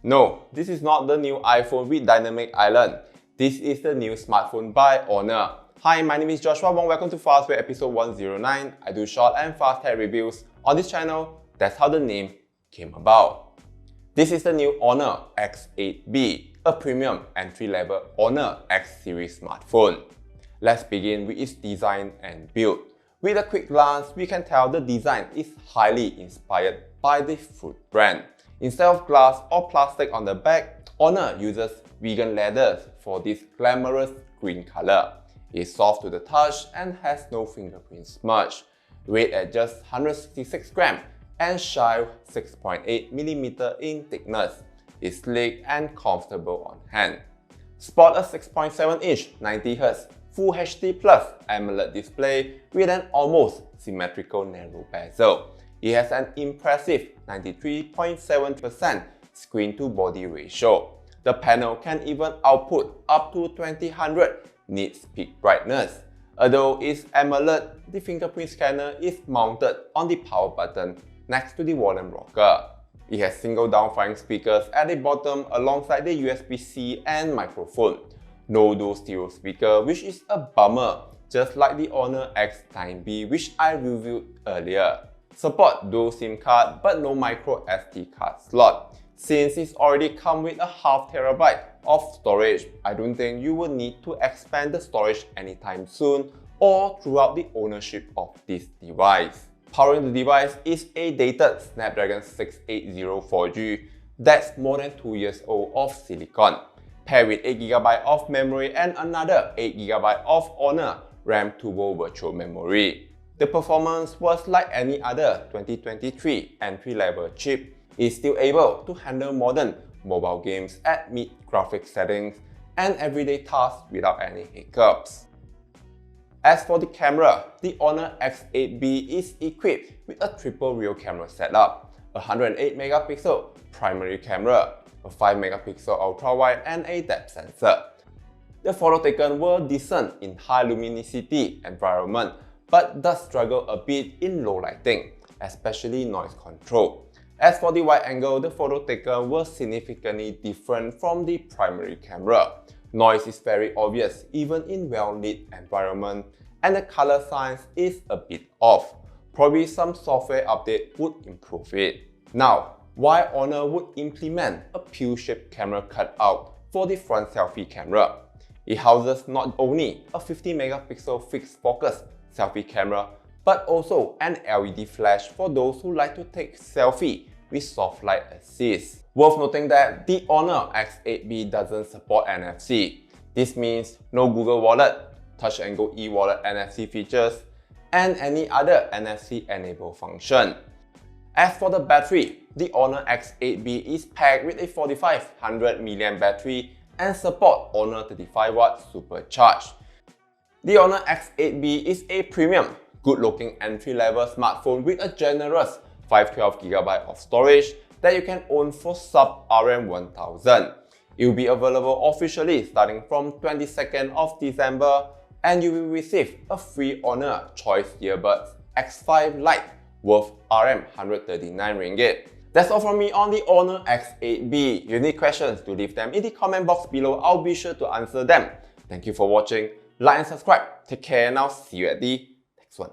No, this is not the new iPhone with dynamic island. This is the new smartphone by HONOR. Hi, my name is Joshua Wong. Welcome to Fastway episode 109. I do short and fast tech reviews on this channel. That's how the name came about. This is the new HONOR X8b, a premium entry-level HONOR X series smartphone. Let's begin with its design and build. With a quick glance, we can tell the design is highly inspired by the Fruit brand. Instead of glass or plastic on the back, HONOR uses vegan leathers for this glamorous green color. It's soft to the touch and has no fingerprint smudge. Weighed at just 166 grams and shy 6.8mm in thickness. It's sleek and comfortable on hand. Sport a 6.7-inch 90Hz Full HD Plus AMOLED display with an almost symmetrical narrow bezel. It has an impressive 93.7% screen-to-body ratio. The panel can even output up to 2000 nits peak brightness. Although it's AMOLED, the fingerprint scanner is mounted on the power button next to the volume rocker. It has single down-firing speakers at the bottom alongside the USB-C and microphone. No dual stereo speaker, which is a bummer, just like the HONOR X9b which I reviewed earlier. Support dual SIM card but no micro SD card slot. Since it's already come with a half terabyte of storage, I don't think you will need to expand the storage anytime soon or throughout the ownership of this device. Powering the device is a dated Snapdragon 680 4G that's more than 2 years old of silicon, paired with 8GB of memory and another 8GB of HONOR RAM Turbo Virtual Memory. The performance was like any other 2023 entry-level chip. It's still able to handle modern mobile games at mid graphics settings and everyday tasks without any hiccups. As for the camera, the HONOR X8b is equipped with a triple rear camera setup, a 108MP primary camera, a 5MP ultra-wide and a depth sensor. The photos taken were decent in high luminosity environment, but does struggle a bit in low lighting, especially noise control. As for the wide angle, the photo taken was significantly different from the primary camera. Noise is very obvious even in well-lit environment, and the color science is a bit off. Probably some software update would improve it. Now, why HONOR would implement a pill-shaped camera cutout for the front selfie camera? It houses not only a 50MP fixed focus selfie camera, but also an LED flash for those who like to take selfie with soft light assist. Worth noting that the HONOR X8b doesn't support NFC. This means no Google Wallet, Touch and Go e-wallet NFC features, and any other NFC-enabled function. As for the battery, the HONOR X8b is packed with a 4500mAh battery and support HONOR 35W supercharge. The HONOR X8b is a premium, good-looking entry-level smartphone with a generous 512GB of storage that you can own for sub Rm1000. It will be available officially starting from 22nd of December, and you will receive a free HONOR Choice Earbuds X5 Lite worth Rm139. That's all from me on the HONOR X8b. If you need questions, do leave them in the comment box below. I'll be sure to answer them. Thank you for watching. Like and subscribe. Take care and I'll see you at the next one.